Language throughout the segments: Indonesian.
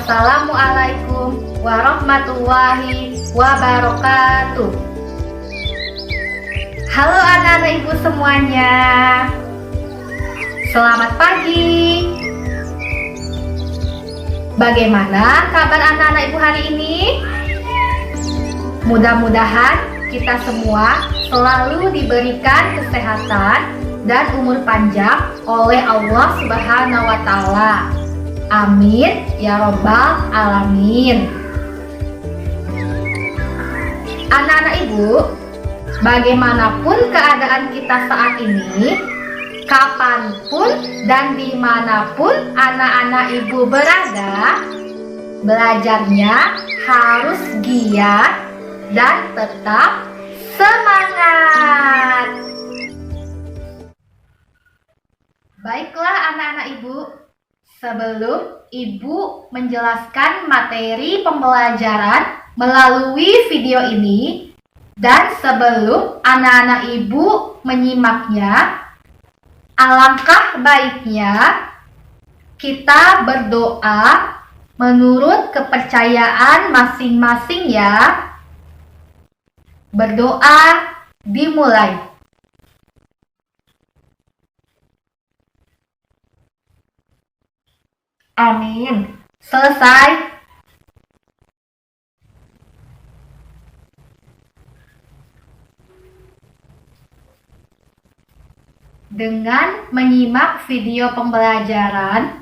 Wassalamualaikum warahmatullahi wabarakatuh. Halo anak-anak ibu semuanya, selamat pagi. Bagaimana kabar anak-anak ibu hari ini? Mudah-mudahan kita semua selalu diberikan kesehatan dan umur panjang oleh Allah Subhanahu wa Ta'ala. Amin ya Robbal Alamin. Anak-anak ibu, bagaimanapun keadaan kita saat ini, kapanpun dan dimanapun anak-anak ibu berada, belajarnya harus giat dan tetap semangat. Baiklah anak-anak ibu, sebelum ibu menjelaskan materi pembelajaran melalui video ini, dan sebelum anak-anak ibu menyimaknya, alangkah baiknya kita berdoa menurut kepercayaan masing-masing ya. Berdoa dimulai. Amin. Selesai. Dengan menyimak video pembelajaran,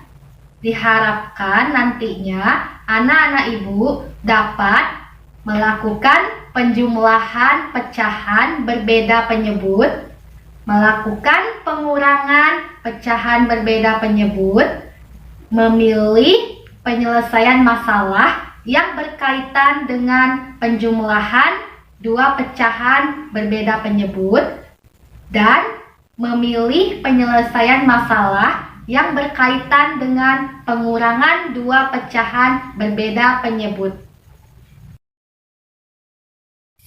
diharapkan nantinya anak-anak ibu dapat melakukan penjumlahan pecahan berbeda penyebut, melakukan pengurangan pecahan berbeda penyebut, memilih penyelesaian masalah yang berkaitan dengan penjumlahan dua pecahan berbeda penyebut, dan memilih penyelesaian masalah yang berkaitan dengan pengurangan dua pecahan berbeda penyebut.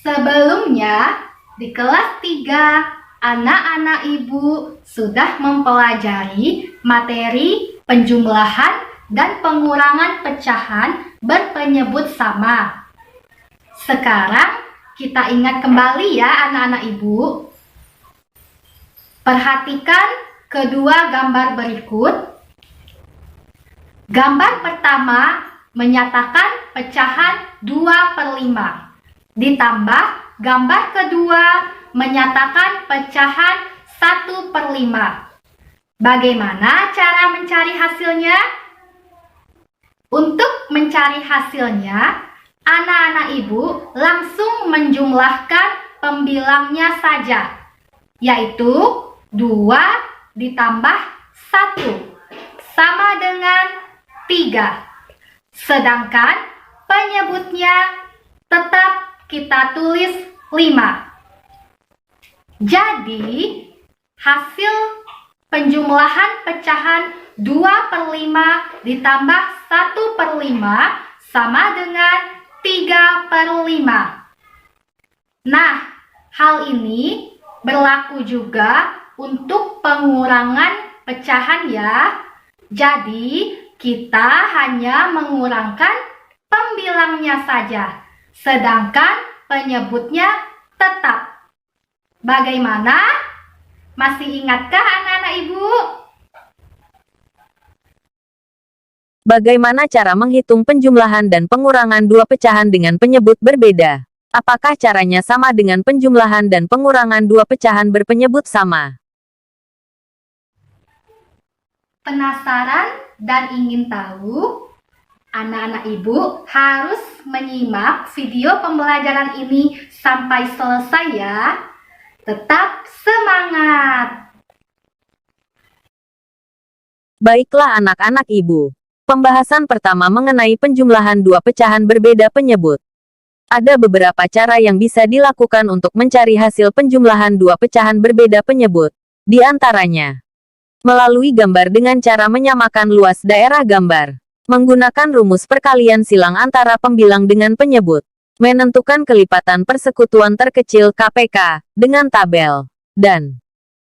Sebelumnya, di kelas 3, anak-anak ibu sudah mempelajari materi penjumlahan dan pengurangan pecahan berpenyebut sama. Sekarang kita ingat kembali ya anak-anak ibu. Perhatikan kedua gambar berikut. Gambar pertama menyatakan pecahan 2/5. Ditambah gambar kedua menyatakan pecahan 1/5. Bagaimana cara mencari hasilnya? Untuk mencari hasilnya, anak-anak ibu langsung menjumlahkan pembilangnya saja, yaitu 2 ditambah 1 sama dengan 3. Sedangkan penyebutnya tetap kita tulis 5. Jadi, hasil penjumlahan pecahan 2/5 ditambah 1/5 sama dengan 3/5. Nah, hal ini berlaku juga untuk pengurangan pecahan ya. Jadi, kita hanya mengurangkan pembilangnya saja, sedangkan penyebutnya tetap. Bagaimana? Masih ingatkah anak-anak ibu? Bagaimana cara menghitung penjumlahan dan pengurangan dua pecahan dengan penyebut berbeda? Apakah caranya sama dengan penjumlahan dan pengurangan dua pecahan berpenyebut sama? Penasaran dan ingin tahu? Anak-anak ibu harus menyimak video pembelajaran ini sampai selesai ya. Tetap semangat! Baiklah anak-anak ibu. Pembahasan pertama mengenai penjumlahan dua pecahan berbeda penyebut. Ada beberapa cara yang bisa dilakukan untuk mencari hasil penjumlahan dua pecahan berbeda penyebut. Di antaranya, melalui gambar dengan cara menyamakan luas daerah gambar. Menggunakan rumus perkalian silang antara pembilang dengan penyebut. Menentukan kelipatan persekutuan terkecil KPK dengan tabel. Dan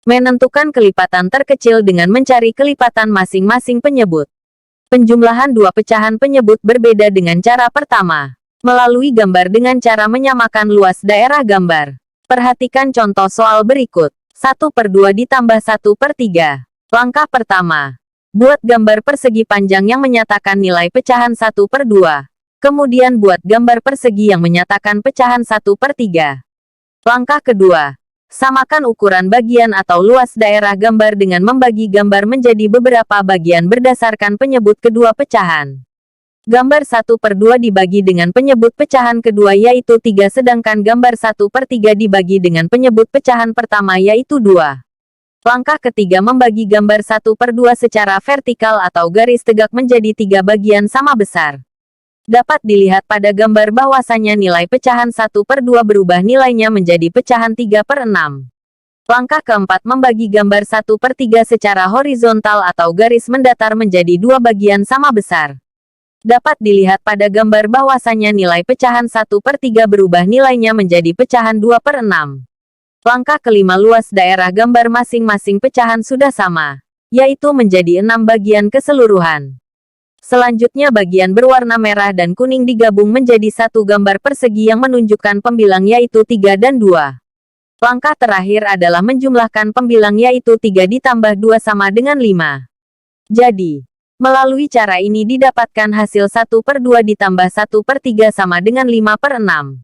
menentukan kelipatan terkecil dengan mencari kelipatan masing-masing penyebut. Penjumlahan dua pecahan penyebut berbeda dengan cara pertama. Melalui gambar dengan cara menyamakan luas daerah gambar. Perhatikan contoh soal berikut. 1/2 ditambah 1/3. Langkah pertama. Buat gambar persegi panjang yang menyatakan nilai pecahan 1/2. Kemudian buat gambar persegi yang menyatakan pecahan 1/3. Langkah kedua. Samakan ukuran bagian atau luas daerah gambar dengan membagi gambar menjadi beberapa bagian berdasarkan penyebut kedua pecahan. Gambar 1/2 dibagi dengan penyebut pecahan kedua yaitu 3 sedangkan gambar 1/3 dibagi dengan penyebut pecahan pertama yaitu 2. Langkah ketiga membagi gambar 1/2 secara vertikal atau garis tegak menjadi 3 bagian sama besar. Dapat dilihat pada gambar bahwasannya nilai pecahan 1/2 berubah nilainya menjadi pecahan 3/6. Langkah keempat membagi gambar 1/3 secara horizontal atau garis mendatar menjadi 2 bagian sama besar. Dapat dilihat pada gambar bahwasannya nilai pecahan 1/3 berubah nilainya menjadi pecahan 2/6. Langkah kelima luas daerah gambar masing-masing pecahan sudah sama, yaitu menjadi 6 bagian keseluruhan. Selanjutnya bagian berwarna merah dan kuning digabung menjadi satu gambar persegi yang menunjukkan pembilang yaitu 3 dan 2. Langkah terakhir adalah menjumlahkan pembilang yaitu 3 ditambah 2 sama dengan 5. Jadi, melalui cara ini didapatkan hasil 1/2 ditambah 1/3 sama dengan 5/6.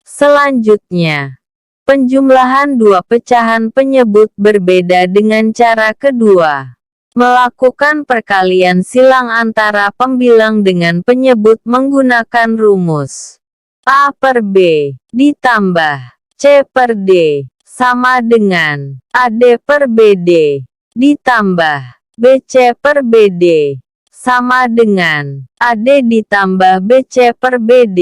Selanjutnya, penjumlahan dua pecahan penyebut berbeda dengan cara kedua. Melakukan perkalian silang antara pembilang dengan penyebut menggunakan rumus A/B ditambah C/D sama dengan AD/BD ditambah BC/BD sama dengan AD ditambah BC/BD.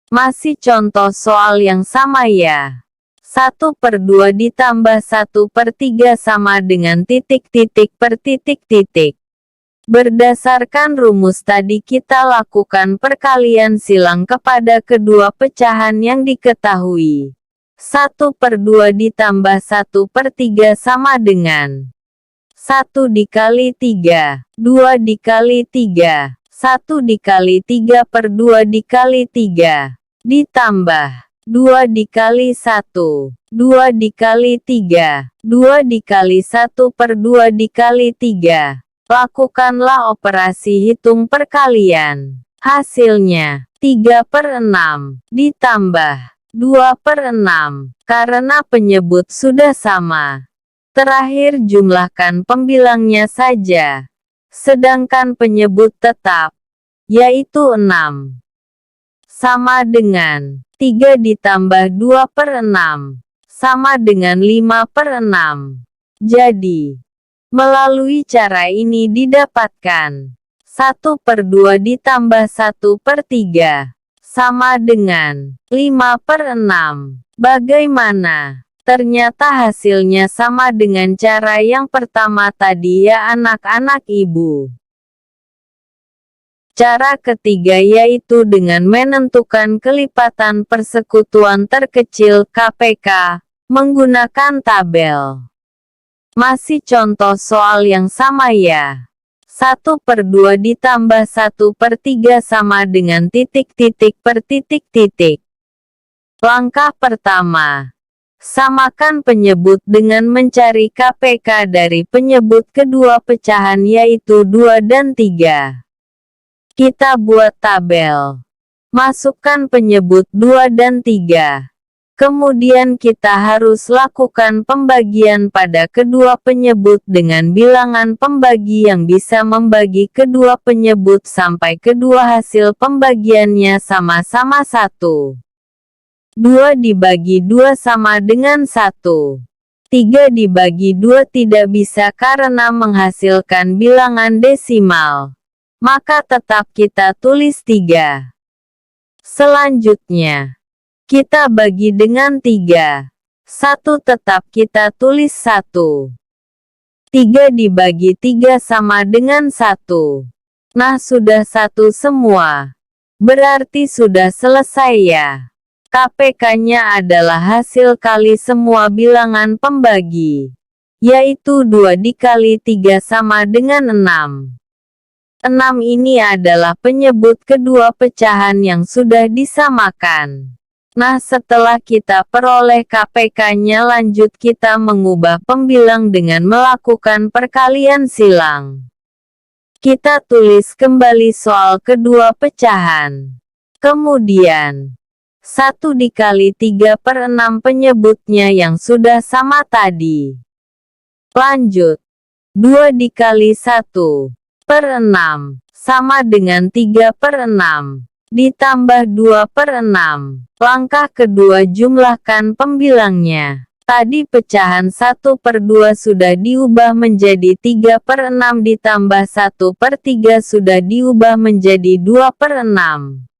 Masih contoh soal yang sama ya. 1/2 ditambah 1/3 sama dengan titik-titik per titik-titik. Berdasarkan rumus tadi kita lakukan perkalian silang kepada kedua pecahan yang diketahui. 1/2 ditambah 1/3 sama dengan 1 dikali 3, 2 dikali 3, 1 dikali 3/2 dikali 3, ditambah 2 dikali 1, 2 dikali 3, 2 dikali 1/2 dikali 3. Lakukanlah operasi hitung perkalian. Hasilnya, 3/6, ditambah 2/6, karena penyebut sudah sama. Terakhir jumlahkan pembilangnya saja. Sedangkan penyebut tetap, yaitu 6. Sama dengan 3 ditambah 2/6, sama dengan 5/6. Jadi, melalui cara ini didapatkan 1/2 ditambah 1/3, sama dengan 5/6. Bagaimana? Ternyata hasilnya sama dengan cara yang pertama tadi ya anak-anak ibu. Cara ketiga yaitu dengan menentukan kelipatan persekutuan terkecil KPK, menggunakan tabel. Masih contoh soal yang sama ya. 1/2 ditambah 1/3 sama dengan titik-titik per titik-titik. Langkah pertama. Samakan penyebut dengan mencari KPK dari penyebut kedua pecahan yaitu 2 dan 3. Kita buat tabel. Masukkan penyebut 2 dan 3. Kemudian kita harus lakukan pembagian pada kedua penyebut dengan bilangan pembagi yang bisa membagi kedua penyebut sampai kedua hasil pembagiannya sama-sama 1. 2 dibagi 2 sama dengan 1. 3 dibagi 2 tidak bisa karena menghasilkan bilangan desimal. Maka tetap kita tulis 3. Selanjutnya, kita bagi dengan 3. 1 tetap kita tulis 1. 3 dibagi 3 sama dengan 1. Nah sudah 1 semua. Berarti sudah selesai ya. KPK-nya adalah hasil kali semua bilangan pembagi. yaitu 2 dikali 3 sama dengan 6. 6 ini adalah penyebut kedua pecahan yang sudah disamakan. Nah, setelah kita peroleh KPK-nya, lanjut kita mengubah pembilang dengan melakukan perkalian silang. Kita tulis kembali soal kedua pecahan. Kemudian, 1 dikali 3/6 penyebutnya yang sudah sama tadi. Lanjut, 2 dikali 1/6 sama dengan 3/6. Ditambah 2/6. Langkah kedua, jumlahkan pembilangnya. Tadi pecahan 1/2 sudah diubah menjadi 3/6 ditambah 1/3 sudah diubah menjadi 2/6.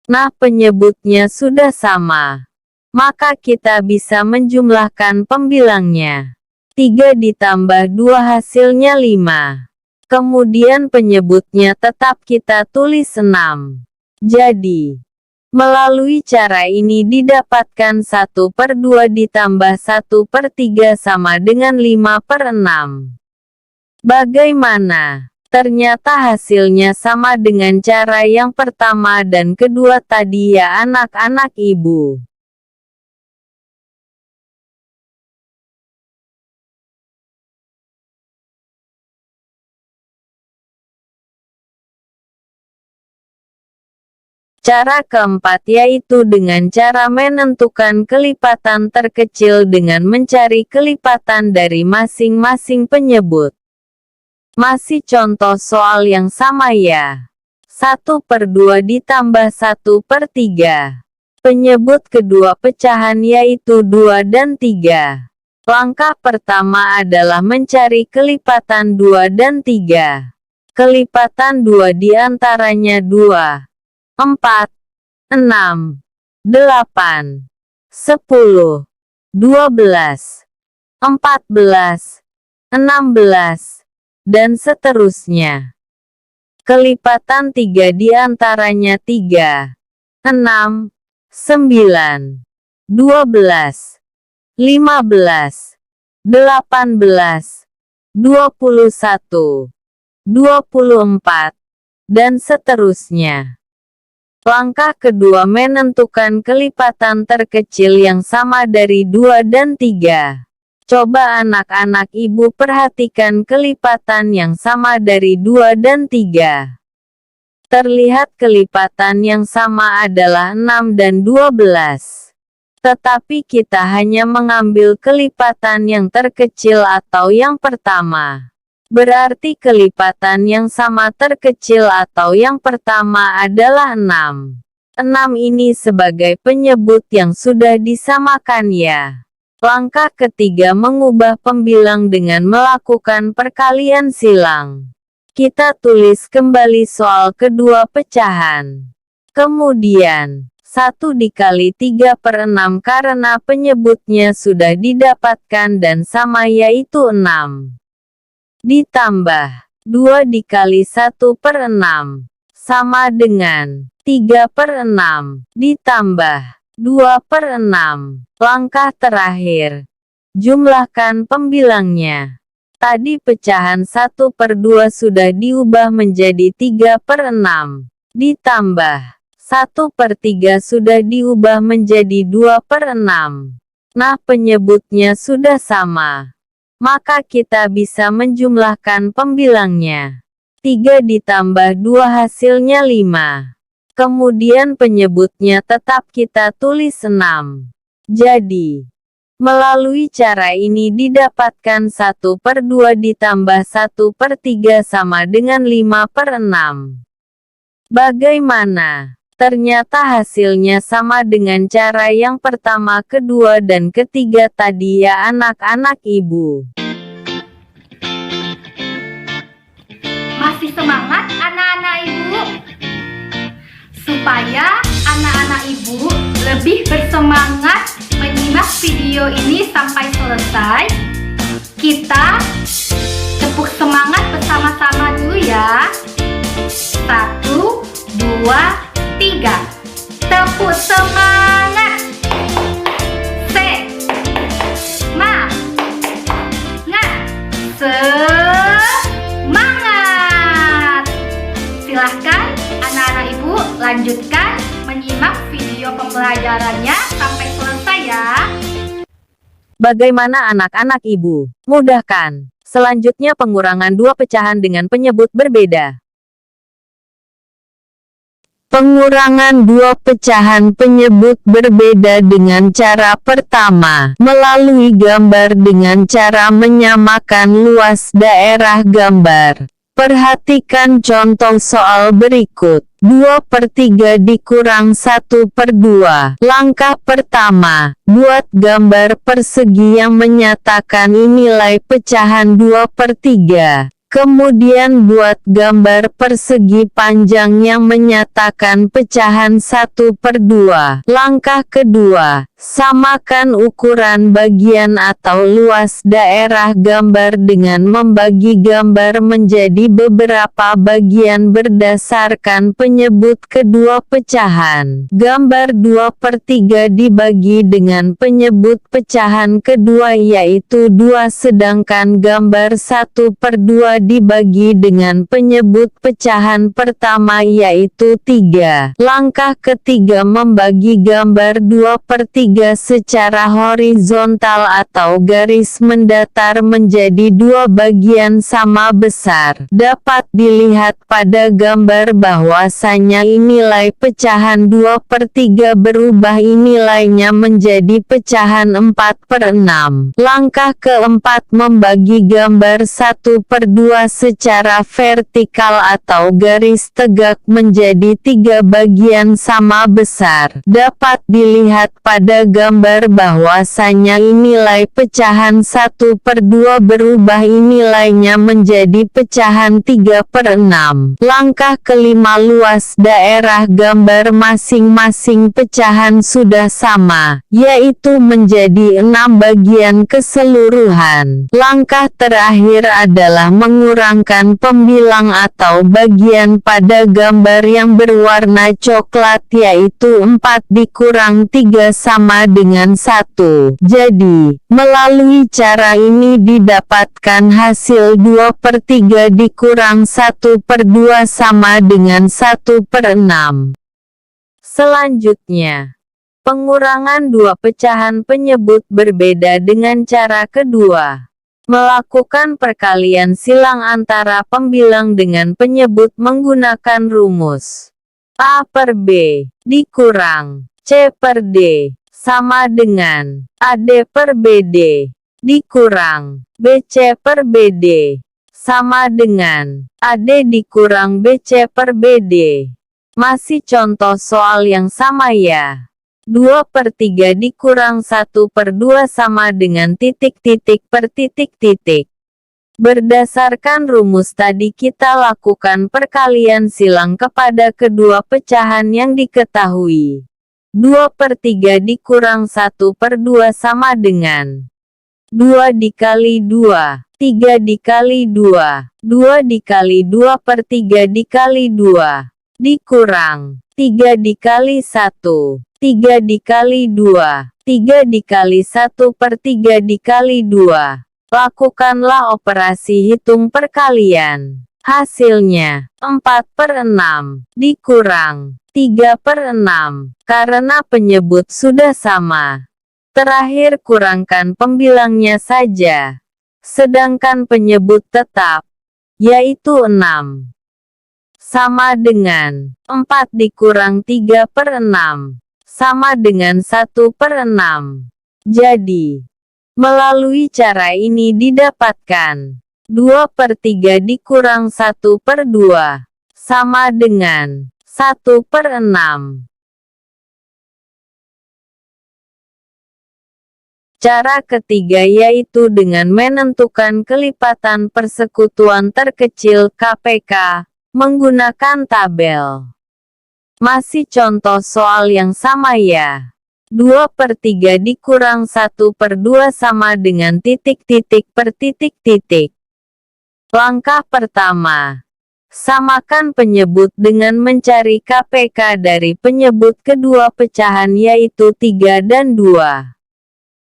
Nah, penyebutnya sudah sama. Maka kita bisa menjumlahkan pembilangnya. 3 ditambah 2 hasilnya 5. Kemudian penyebutnya tetap kita tulis 6. Jadi, melalui cara ini didapatkan 1/2 ditambah 1/3 sama dengan 5/6. Bagaimana? Ternyata hasilnya sama dengan cara yang pertama dan kedua tadi ya anak-anak ibu. Cara keempat yaitu dengan cara menentukan kelipatan terkecil dengan mencari kelipatan dari masing-masing penyebut. Masih contoh soal yang sama ya. 1/2 ditambah 1/3. Penyebut kedua pecahan yaitu 2 dan 3. Langkah pertama adalah mencari kelipatan 2 dan 3. Kelipatan 2 diantaranya 2. 4, 6, 8, 10, 12, 14, 16, dan seterusnya. Kelipatan 3 diantaranya 3, 6, 9, 12, 15, 18, 21, 24, dan seterusnya. Langkah kedua menentukan kelipatan terkecil yang sama dari 2 dan 3. Coba anak-anak ibu perhatikan kelipatan yang sama dari 2 dan 3. Terlihat kelipatan yang sama adalah 6 dan 12. Tetapi kita hanya mengambil kelipatan yang terkecil atau yang pertama. Berarti kelipatan yang sama terkecil atau yang pertama adalah 6. 6 ini sebagai penyebut yang sudah disamakan ya. Langkah ketiga mengubah pembilang dengan melakukan perkalian silang. Kita tulis kembali soal kedua pecahan. Kemudian, 1 dikali 3/6 karena penyebutnya sudah didapatkan dan sama yaitu 6. Ditambah 2 dikali 1/6 sama dengan 3/6 ditambah 2/6. Langkah terakhir, jumlahkan pembilangnya. Tadi pecahan 1/2 sudah diubah menjadi 3/6 ditambah 1/3 sudah diubah menjadi 2/6. Nah, penyebutnya sudah sama. Maka kita bisa menjumlahkan pembilangnya. 3 ditambah 2 hasilnya 5. Kemudian penyebutnya tetap kita tulis 6. Jadi, melalui cara ini didapatkan 1/2 ditambah 1/3 sama dengan 5/6. Bagaimana? Ternyata hasilnya sama dengan cara yang pertama, kedua, dan ketiga tadi ya anak-anak ibu. Masih semangat anak-anak ibu? Supaya anak-anak ibu lebih bersemangat menyimak video ini sampai selesai, kita tepuk semangat bersama-sama dulu ya. 1, 2, 3. Tepuk semangat. Se, ma, Lanjutkan menyimak video pembelajarannya sampai selesai ya. Bagaimana anak-anak ibu? Mudah kan? Selanjutnya pengurangan dua pecahan dengan penyebut berbeda. Pengurangan dua pecahan penyebut berbeda dengan cara pertama, melalui gambar dengan cara menyamakan luas daerah gambar. Perhatikan contoh soal berikut. 2/3 dikurang 1/2. Langkah pertama, buat gambar persegi yang menyatakan nilai pecahan 2/3. Kemudian buat gambar persegi panjang yang menyatakan pecahan 1/2. Langkah kedua, samakan ukuran bagian atau luas daerah gambar dengan membagi gambar menjadi beberapa bagian berdasarkan penyebut kedua pecahan. Gambar 2/3 dibagi dengan penyebut pecahan kedua yaitu 2 sedangkan gambar 1/2 dibagi dengan penyebut pecahan pertama yaitu 3. Langkah ketiga membagi gambar 2/3 secara horizontal atau garis mendatar menjadi dua bagian sama besar. Dapat dilihat pada gambar bahwasanya nilai pecahan 2/3 berubah nilainya menjadi pecahan 4/6. Langkah keempat membagi gambar 1/2 secara vertikal atau garis tegak menjadi 3 bagian sama besar. Dapat dilihat pada gambar bahwasanya nilai pecahan 1/2 berubah nilainya menjadi pecahan 3/6. Langkah kelima luas daerah gambar masing-masing pecahan sudah sama, yaitu menjadi 6 bagian keseluruhan. Langkah terakhir adalah mengurangkan pembilang atau bagian pada gambar yang berwarna coklat yaitu 4 dikurang 3 sama dengan 1. Jadi, melalui cara ini didapatkan hasil 2/3 dikurang 1/2 sama dengan 1/6. Selanjutnya, pengurangan dua pecahan penyebut berbeda dengan cara kedua. Melakukan perkalian silang antara pembilang dengan penyebut menggunakan rumus A/B dikurang C/D sama dengan AD/BD dikurang BC/BD sama dengan AD dikurang BC/BD. Masih contoh soal yang sama ya. 2/3 dikurang 1/2 sama dengan titik-titik per titik-titik. Berdasarkan rumus tadi kita lakukan perkalian silang kepada kedua pecahan yang diketahui. 2/3 dikurang 1/2 sama dengan 2 dikali 2, 3 dikali 2, 2 dikali 2/3 dikali 2, dikurang 3 dikali 1. 3 dikali 2, 3 dikali 1/3 dikali 2. Lakukanlah operasi hitung perkalian. Hasilnya, 4/6, dikurang 3/6, karena penyebut sudah sama. Terakhir kurangkan pembilangnya saja. Sedangkan penyebut tetap, yaitu 6. Sama dengan 4 dikurang 3/6. Sama dengan 1/6. Jadi, melalui cara ini didapatkan 2/3 dikurang 1/2 sama dengan 1/6. Cara ketiga yaitu dengan menentukan kelipatan persekutuan terkecil KPK menggunakan tabel. Masih contoh soal yang sama ya. 2/3 dikurang 1/2 sama dengan titik-titik per titik-titik. Langkah pertama, samakan penyebut dengan mencari KPK dari penyebut kedua pecahan yaitu 3 dan 2.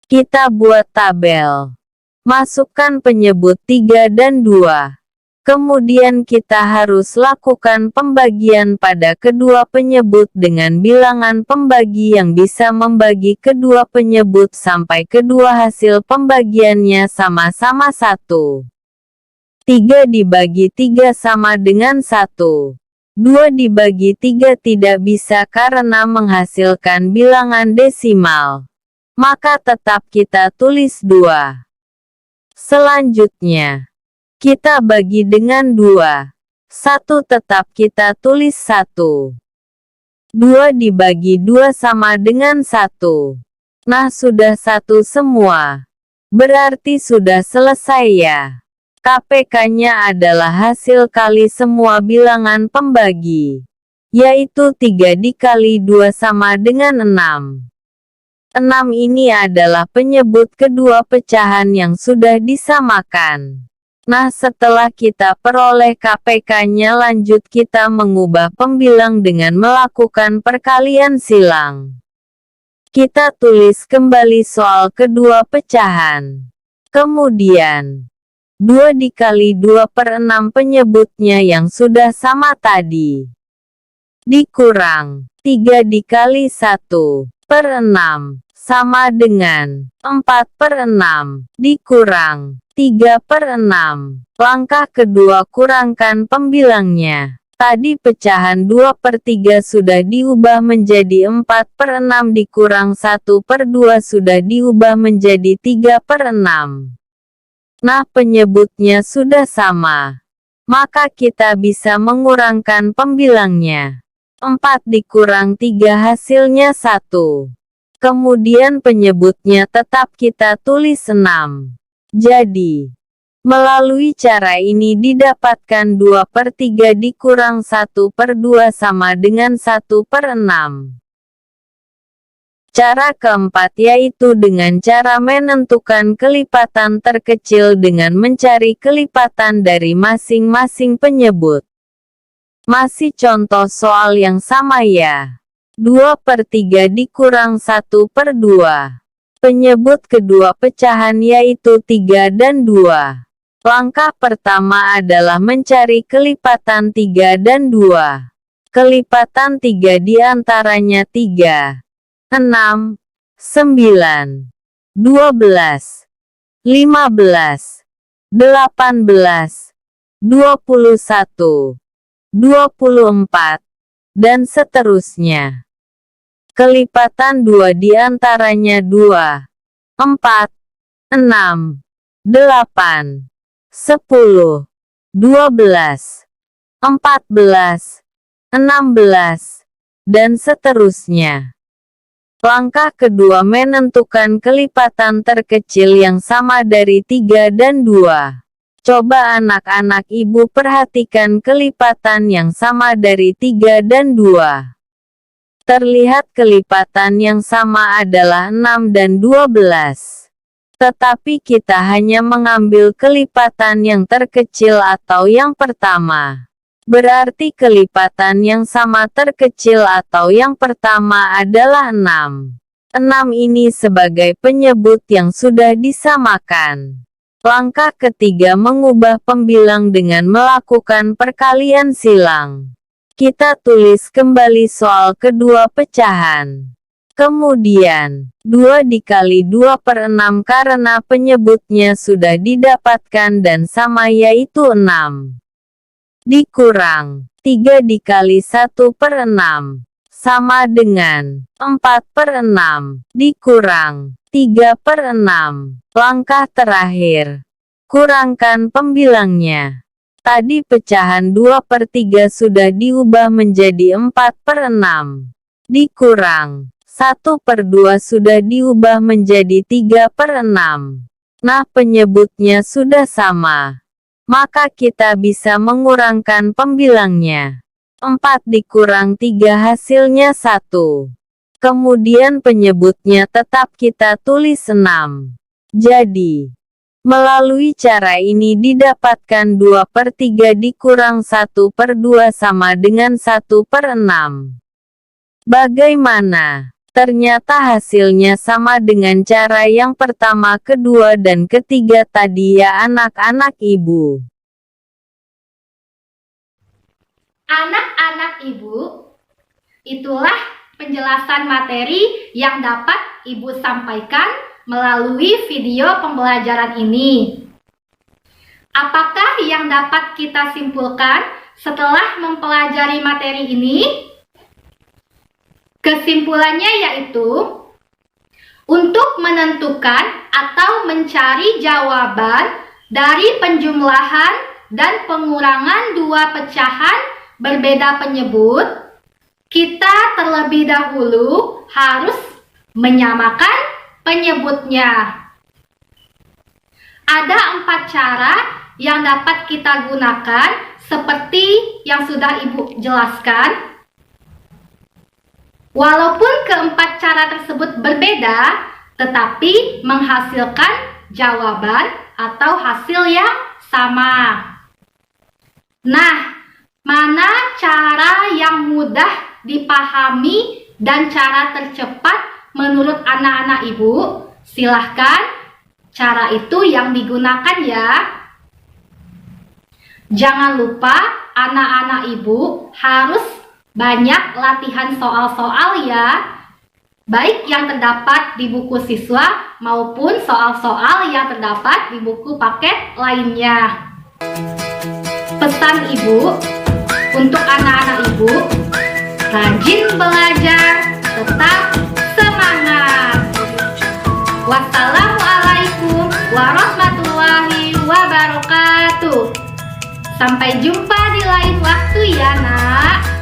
Kita buat tabel. Masukkan penyebut 3 dan 2. Kemudian kita harus lakukan pembagian pada kedua penyebut dengan bilangan pembagi yang bisa membagi kedua penyebut sampai kedua hasil pembagiannya sama-sama 1. 3 dibagi 3 sama dengan 1. 2 dibagi 3 tidak bisa karena menghasilkan bilangan desimal. Maka tetap kita tulis 2. Selanjutnya, kita bagi dengan 2. 1 tetap kita tulis 1. 2 dibagi 2 sama dengan 1. Nah sudah 1 semua. Berarti sudah selesai ya. KPK-nya adalah hasil kali semua bilangan pembagi. Yaitu 3 dikali 2 sama dengan 6. 6 ini adalah penyebut kedua pecahan yang sudah disamakan. Nah setelah kita peroleh KPK-nya lanjut kita mengubah pembilang dengan melakukan perkalian silang. Kita tulis kembali soal kedua pecahan. Kemudian, 2 dikali 2/6 penyebutnya yang sudah sama tadi. Dikurang 3 dikali 1/6 sama dengan 4/6 dikurang 3/6. Langkah kedua kurangkan pembilangnya. Tadi pecahan 2/3 sudah diubah menjadi 4/6 dikurang 1/2 sudah diubah menjadi 3/6. Nah penyebutnya sudah sama. Maka kita bisa mengurangkan pembilangnya. 4 dikurang 3 hasilnya 1. Kemudian penyebutnya tetap kita tulis 6. Jadi, melalui cara ini didapatkan 2/3 dikurang 1/2 sama dengan 1/6. Cara keempat yaitu dengan cara menentukan kelipatan terkecil dengan mencari kelipatan dari masing-masing penyebut. Masih contoh soal yang sama ya. 2/3 dikurang 1/2. Penyebut kedua pecahan yaitu 3 dan 2. Langkah pertama adalah mencari kelipatan 3 dan 2. Kelipatan 3 diantaranya 3, 6, 9, 12, 15, 18, 21, 24, dan seterusnya. Kelipatan 2 diantaranya 2, 4, 6, 8, 10, 12, 14, 16, dan seterusnya. Langkah kedua menentukan kelipatan terkecil yang sama dari 3 dan 2. Coba anak-anak ibu perhatikan kelipatan yang sama dari 3 dan 2. Terlihat kelipatan yang sama adalah 6 dan 12. Tetapi kita hanya mengambil kelipatan yang terkecil atau yang pertama. Berarti kelipatan yang sama terkecil atau yang pertama adalah 6. 6 ini sebagai penyebut yang sudah disamakan. Langkah ketiga mengubah pembilang dengan melakukan perkalian silang. Kita tulis kembali soal kedua pecahan. Kemudian, 2 dikali 2/6 karena penyebutnya sudah didapatkan dan sama yaitu 6. Dikurang 3 dikali 1/6 sama dengan 4/6 dikurang 3/6. Langkah terakhir, kurangkan pembilangnya. Tadi pecahan 2/3 sudah diubah menjadi 4/6. Dikurang 1/2 sudah diubah menjadi 3/6. Nah penyebutnya sudah sama. Maka kita bisa mengurangkan pembilangnya. 4 dikurang 3 hasilnya 1. Kemudian penyebutnya tetap kita tulis 6. Jadi, melalui cara ini didapatkan 2/3 dikurang 1/2 sama dengan 1/6. Bagaimana? Ternyata hasilnya sama dengan cara yang pertama, kedua, dan ketiga tadi ya anak-anak ibu. Anak-anak Ibu, itulah penjelasan materi yang dapat Ibu sampaikan melalui video pembelajaran ini. Apakah yang dapat kita simpulkan setelah mempelajari materi ini? Kesimpulannya yaitu, untuk menentukan atau mencari jawaban dari penjumlahan dan pengurangan dua pecahan berbeda penyebut, kita terlebih dahulu harus menyamakan penyebutnya. Ada 4 cara yang dapat kita gunakan seperti yang sudah Ibu jelaskan. Walaupun keempat cara tersebut berbeda, tetapi menghasilkan jawaban atau hasil yang sama. Nah, mana cara yang mudah dipahami dan cara tercepat menurut anak-anak Ibu? Silahkan cara itu yang digunakan ya. Jangan lupa anak-anak Ibu harus banyak latihan soal-soal ya, baik yang terdapat di buku siswa maupun soal-soal yang terdapat di buku paket lainnya. Pesan Ibu untuk anak-anak Ibu, rajin belajar, tetap semangat. Wassalamualaikum warahmatullahi wabarakatuh. Sampai jumpa di lain waktu ya nak.